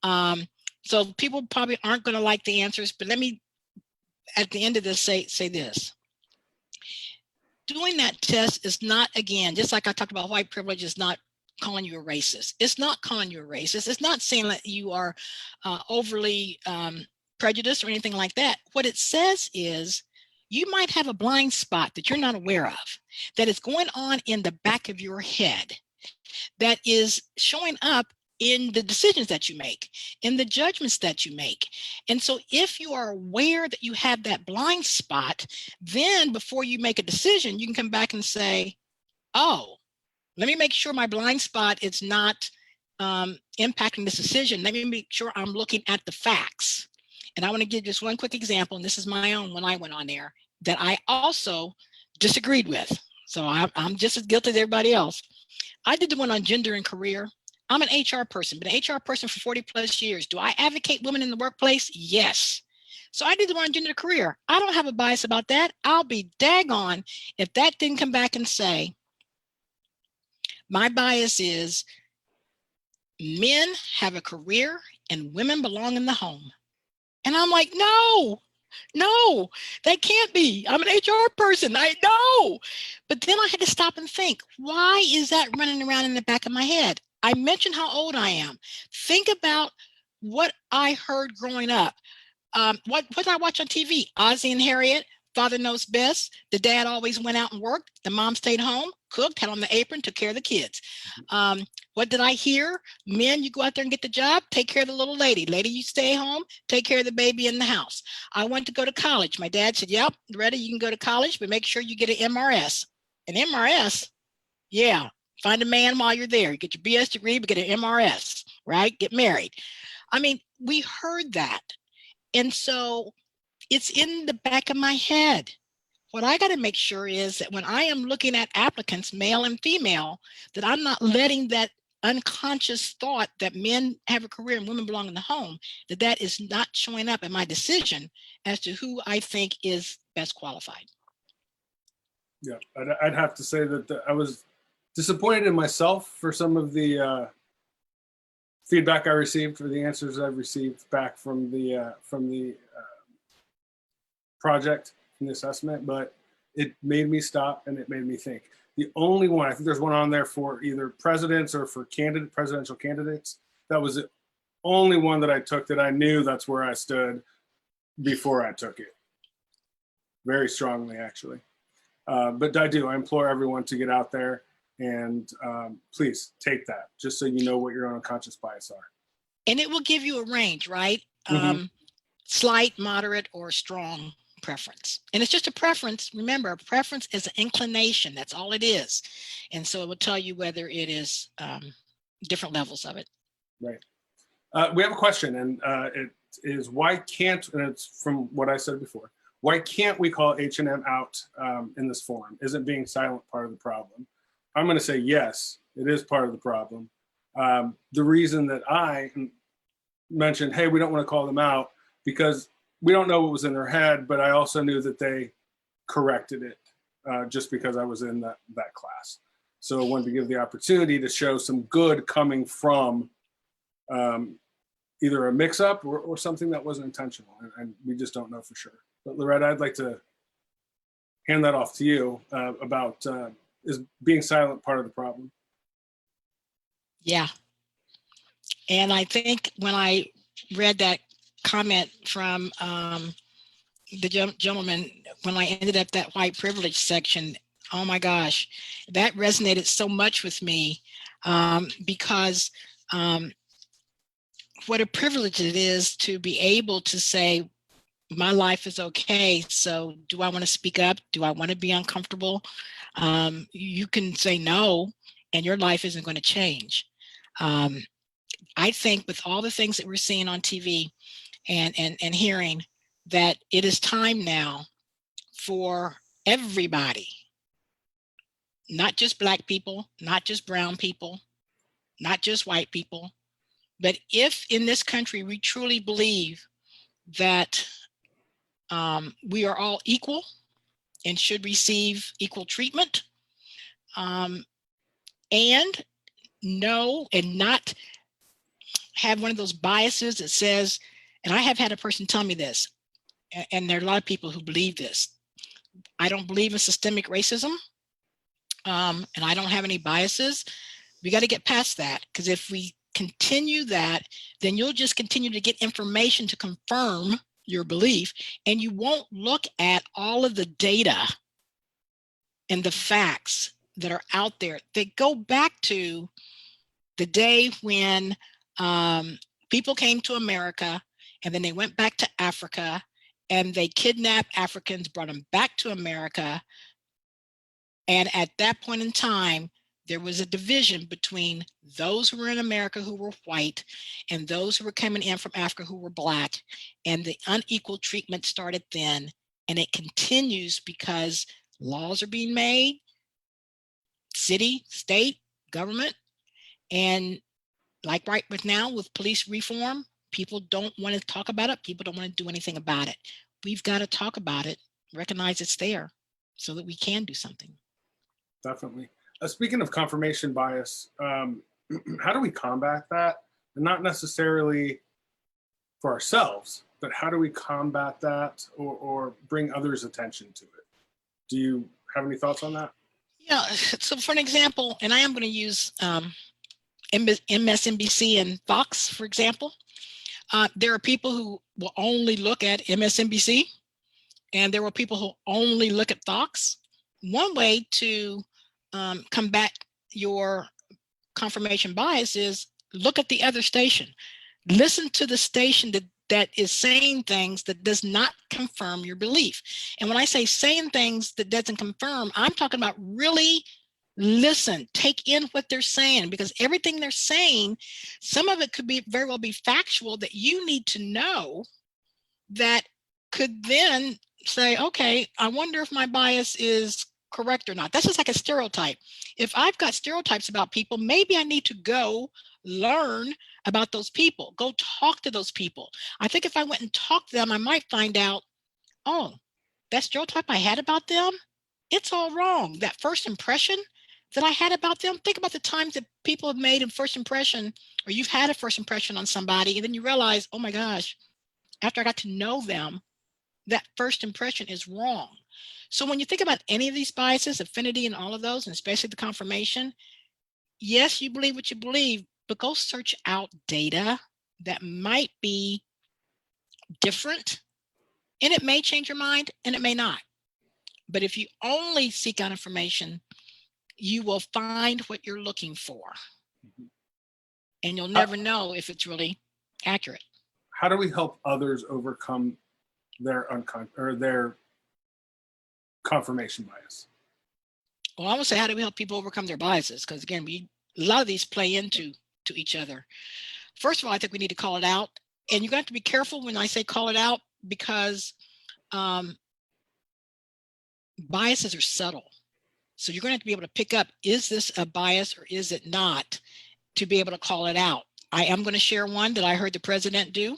Speaker 2: So people probably aren't going to like the answers, but let me, at the end of this, say this. Doing that test is not, again, just like I talked about, white privilege is not calling you a racist. It's not calling you a racist. It's not saying that you are overly prejudiced or anything like that. What it says is you might have a blind spot that you're not aware of, that is going on in the back of your head, that is showing up in the decisions that you make, in the judgments that you make. And so if you are aware that you have that blind spot, then before you make a decision, you can come back and say, oh, let me make sure my blind spot is not impacting this decision. Let me make sure I'm looking at the facts. And I want to give just one quick example, and this is my own when I went on there, that I also disagreed with. So I'm just as guilty as everybody else. I did the one on gender and career. I'm an HR person, been an HR person for 40 plus years. Do I advocate women in the workplace? Yes. So I did the one on gender and career. I don't have a bias about that. I'll be daggone if that didn't come back and say, my bias is men have a career and women belong in the home. And I'm like, no, that can't be. I'm an HR person. I know. But then I had to stop and think, why is that running around in the back of my head? I mentioned how old I am. Think about what I heard growing up. What did I watch on TV? Ozzie and Harriet, Father Knows Best. The dad always went out and worked. The mom stayed home, cooked, had on the apron, took care of the kids. What did I hear? Men, you go out there and get the job, take care of the little lady. Lady, you stay home, take care of the baby in the house. I went to go to college. My dad said, yep, Loretta, you can go to college, but make sure you get an MRS. An MRS? Yeah, find a man while you're there. You get your BS degree, but get an MRS, right? Get married. I mean, we heard that. And so it's in the back of my head. What I got to make sure is that when I am looking at applicants, male and female, that I'm not letting that unconscious thought that men have a career and women belong in the home, that is not showing up in my decision as to who I think is best qualified.
Speaker 1: Yeah, I'd have to say that I was disappointed in myself for some of the feedback I received, for the answers I've received back from the project, from the assessment, but it made me stop and it made me think. The only one, I think there's one on there for either presidents or for presidential candidates. That was the only one that I took that I knew that's where I stood before I took it. Very strongly, actually. But I implore everyone to get out there and please take that, just so you know what your own unconscious bias are.
Speaker 2: And it will give you a range, right?
Speaker 1: Mm-hmm.
Speaker 2: Slight, moderate, or strong preference. And it's just a preference. Remember, a preference is an inclination. That's all it is. And so it will tell you whether it is different levels of it.
Speaker 1: Right. We have a question, and it is, why can't, and it's from what I said before, why can't we call H&M out in this forum? Isn't being silent part of the problem? I'm going to say yes, it is part of the problem. The reason that I mentioned, hey, we don't want to call them out, because we don't know what was in their head, but I also knew that they corrected it just because I was in that class. So I wanted to give the opportunity to show some good coming from either a mix-up or something that wasn't intentional, and we just don't know for sure. But Loretta, I'd like to hand that off to you about is being silent part of the problem?
Speaker 2: Yeah. And I think when I read that comment from the gentleman, when I ended up that white privilege section, oh my gosh, that resonated so much with me because what a privilege it is to be able to say, my life is okay. So do I want to speak up? Do I want to be uncomfortable? You can say no, and your life isn't going to change. I think with all the things that we're seeing on TV and hearing, that it is time now for everybody, not just Black people, not just brown people, not just white people, but if in this country we truly believe that we are all equal and should receive equal treatment, and know and not have one of those biases that says, and I have had a person tell me this, and there are a lot of people who believe this, I don't believe in systemic racism, and I don't have any biases. We got to get past that, because if we continue that, then you'll just continue to get information to confirm your belief, and you won't look at all of the data and the facts that are out there that go back to the day when people came to America and then they went back to Africa and they kidnapped Africans, brought them back to America. And at that point in time, there was a division between those who were in America who were white and those who were coming in from Africa who were black. And the unequal treatment started then. And it continues because laws are being made, city, state, government. And like right with now with police reform, people don't want to talk about it. People don't want to do anything about it. We've got to talk about it, recognize it's there so that we can do something.
Speaker 1: Definitely. Speaking of confirmation bias, how do we combat that? And not necessarily for ourselves, but how do we combat that or bring others' attention to it? Do you have any thoughts on that?
Speaker 2: Yeah. So for an example, and I am going to use MSNBC and Fox, for example. There are people who will only look at MSNBC, and there were people who only look at Fox. One way to combat your confirmation bias is look at the other station. Listen to the station that is saying things that does not confirm your belief. And when I say saying things that doesn't confirm, I'm talking about really listen, take in what they're saying, because everything they're saying, some of it could be very well be factual that you need to know that could then say, okay, I wonder if my bias is correct or not. That's just like a stereotype. If I've got stereotypes about people, maybe I need to go learn about those people, go talk to those people. I think if I went and talked to them, I might find out, oh, that stereotype I had about them, it's all wrong. That first impression that I had about them, think about the times that people have made a first impression, or you've had a first impression on somebody, and then you realize, oh my gosh, after I got to know them, that first impression is wrong. So when you think about any of these biases, affinity and all of those, and especially the confirmation, yes, you believe what you believe, but go search out data that might be different, and it may change your mind and it may not. But if you only seek out information, you will find what you're looking for. And you'll never know if it's really accurate.
Speaker 1: How do we help others overcome their their confirmation bias?
Speaker 2: Well, I would say, how do we help people overcome their biases? Because again, a lot of these play into each other. First of all, I think we need to call it out. And you're going to have to be careful when I say call it out, because biases are subtle. So you're going to have to be able to pick up, is this a bias or is it not, to be able to call it out. I am going to share one that I heard the president do.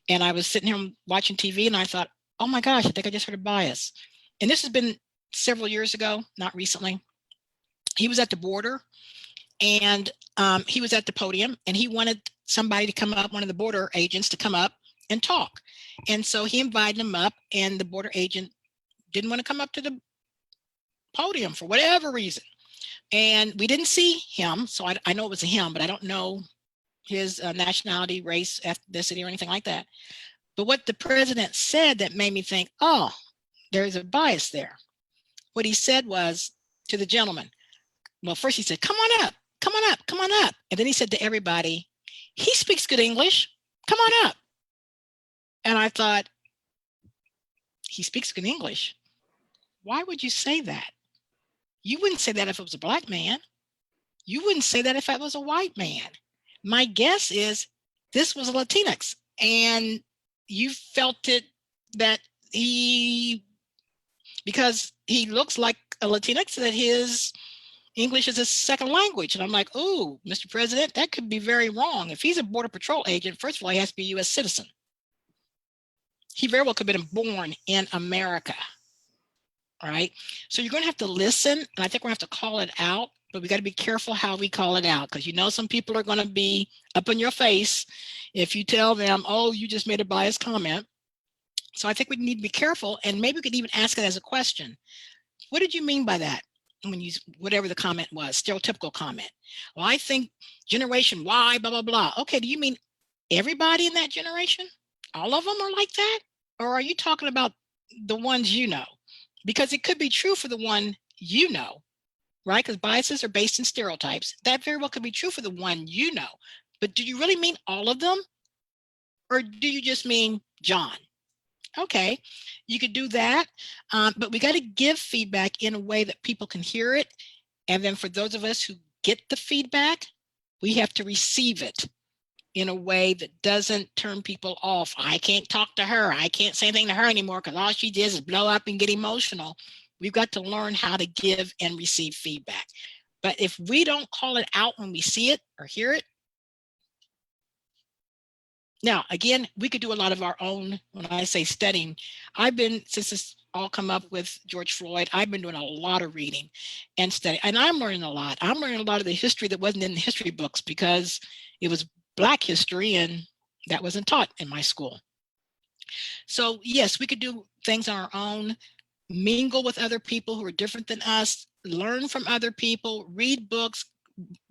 Speaker 2: And I was sitting here watching TV and I thought, oh my gosh, I think I just heard a bias. And this has been several years ago, not recently. He was at the border and he was at the podium and he wanted somebody to come up, one of the border agents to come up and talk. And so he invited him up, and the border agent didn't want to come up to the podium for whatever reason. And we didn't see him. So I know it was a him, but I don't know his nationality, race, ethnicity, or anything like that. But what the president said that made me think, oh, there's a bias there. What he said was to the gentleman, well, first he said, come on up, come on up, come on up. And then he said to everybody, he speaks good English, come on up. And I thought, he speaks good English. Why would you say that? You wouldn't say that if it was a black man. You wouldn't say that if it was a white man. My guess is this was a Latinx, and you felt it that because he looks like a Latinx, that his English is a second language. And I'm like, oh, Mr. President, that could be very wrong. If he's a Border Patrol agent, first of all, he has to be a U.S. citizen. He very well could have been born in America. All right. So you're going to have to listen. And I think we're going to have to call it out, but we got to be careful how we call it out, because some people are going to be up in your face if you tell them, oh, you just made a biased comment. So I think we need to be careful, and maybe we could even ask it as a question. What did you mean by that? When you, whatever the comment was, stereotypical comment. Well, I think generation Y, blah, blah, blah. Okay. Do you mean everybody in that generation? All of them are like that? or are you talking about the ones you know? Because it could be true for the one you know, right? Because biases are based in stereotypes. That very well could be true for the one you know. But do you really mean all of them? Or do you just mean John? Okay, you could do that. But we got to give feedback in a way that people can hear it. And then for those of us who get the feedback, we have to receive it in a way that doesn't turn people off. I can't talk to her. I can't say anything to her anymore because all she did is blow up and get emotional. We've got to learn how to give and receive feedback. But if we don't call it out when we see it or hear it, now, again, we could do a lot of our own, when I say studying, since this all come up with George Floyd, I've been doing a lot of reading and studying, and I'm learning a lot. I'm learning a lot of the history that wasn't in the history books because it was Black history and that wasn't taught in my school. So yes, we could do things on our own, mingle with other people who are different than us, learn from other people, read books,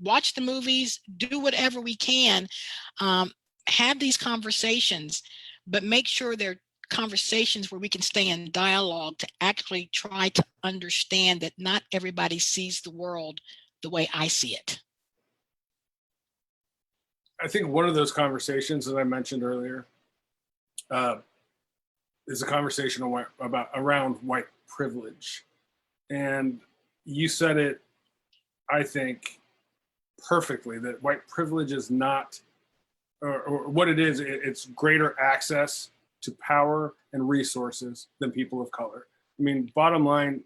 Speaker 2: watch the movies, do whatever we can, have these conversations, but make sure they're conversations where we can stay in dialogue to actually try to understand that not everybody sees the world the way I see it.
Speaker 1: I think one of those conversations that I mentioned earlier is a conversation around white privilege. And you said it, I think, perfectly, that white privilege is not, or what it is, it's greater access to power and resources than people of color. I mean, bottom line,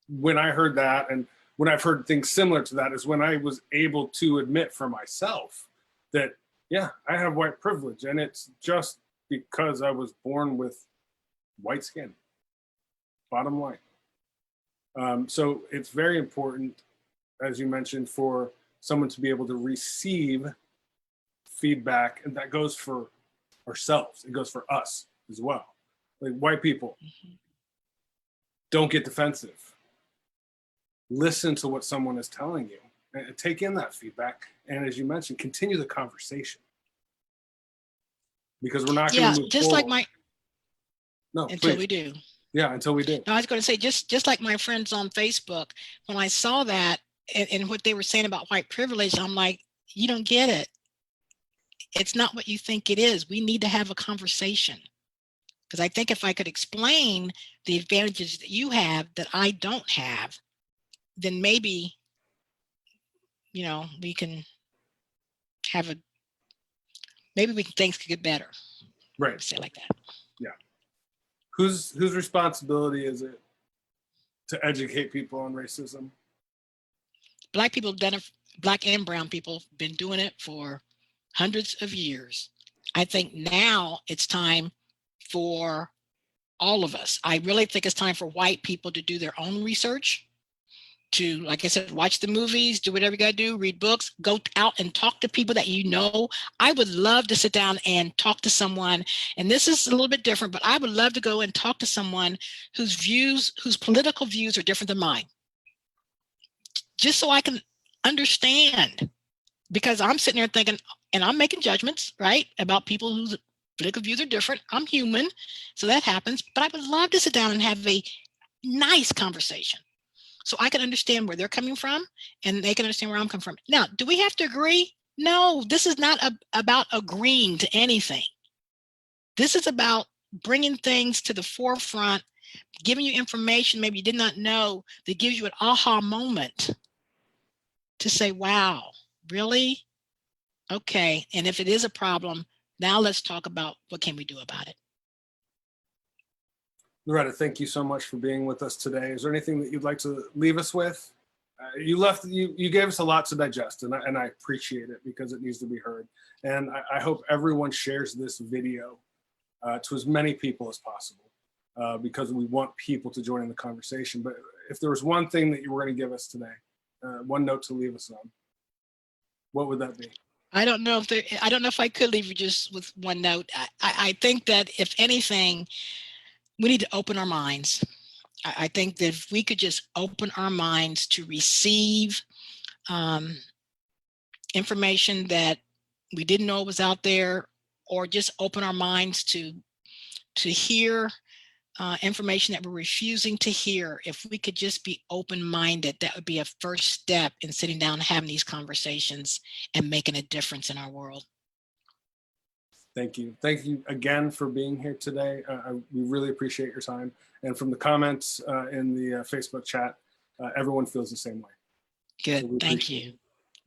Speaker 1: when I heard that, and when I've heard things similar to that, is when I was able to admit for myself that, yeah, I have white privilege, and it's just because I was born with white skin, bottom line. So it's very important, as you mentioned, for someone to be able to receive feedback, and that goes for ourselves. It goes for us as well. Like, white people, don't get defensive. Listen to what someone is telling you and take in that feedback. And as you mentioned, continue the conversation, because we're not going to move
Speaker 2: just
Speaker 1: forward.
Speaker 2: like until we do.
Speaker 1: Yeah, until we do.
Speaker 2: No, I was going to say, just like my friends on Facebook, when I saw that and what they were saying about white privilege, I'm like, you don't get it. It's not what you think it is. We need to have a conversation. Because I think if I could explain the advantages that you have that I don't have, then maybe, we can things could get better.
Speaker 1: Right.
Speaker 2: Say it like that.
Speaker 1: Yeah. Whose responsibility is it to educate people on racism?
Speaker 2: Black people have done it. Black and brown people have been doing it for hundreds of years. I think now it's time for all of us. I really think it's time for white people to do their own research, to, like I said, watch the movies, do whatever you got to do, read books, go out and talk to people that you know. I would love to sit down and talk to someone, and this is a little bit different, but I would love to go and talk to someone whose political views are different than mine, just so I can understand. Because I'm sitting there thinking, and I'm making judgments, right, about people whose political views are different. I'm human, so that happens. But I would love to sit down and have a nice conversation so I can understand where they're coming from and they can understand where I'm coming from. Now, do we have to agree? No, this is not about agreeing to anything. This is about bringing things to the forefront, giving you information maybe you did not know that gives you an aha moment to say, wow, really? Okay. And if it is a problem, now let's talk about what can we do about it.
Speaker 1: Loretta, thank you so much for being with us today. Is there anything that you'd like to leave us with? You gave us a lot to digest, and I appreciate it, because it needs to be heard. And I hope everyone shares this video to as many people as possible, because we want people to join in the conversation. But if there was one thing that you were going to give us today, one note to leave us on, what would that be?
Speaker 2: I don't know if I could leave you just with one note. I think that if anything, we need to open our minds. I think that if we could just open our minds to receive information that we didn't know was out there, or just open our minds to to hear information that we're refusing to hear. If we could just be open-minded, that would be a first step in sitting down and having these conversations and making a difference in our world.
Speaker 1: Thank you. Thank you again for being here today. We really appreciate your time. And from the comments in the Facebook chat, everyone feels the same way.
Speaker 2: Good.
Speaker 1: So
Speaker 2: Thank you.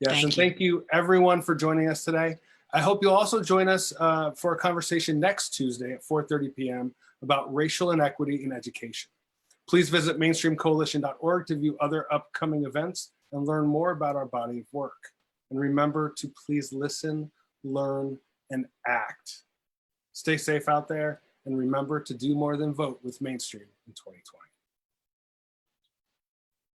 Speaker 1: Yes, and thank you everyone for joining us today. I hope you'll also join us for a conversation next Tuesday at 4:30 p.m. about racial inequity in education. Please visit mainstreamcoalition.org to view other upcoming events and learn more about our body of work. And remember to please listen, learn, and act. Stay safe out there, and remember to do more than vote with Mainstream in 2020.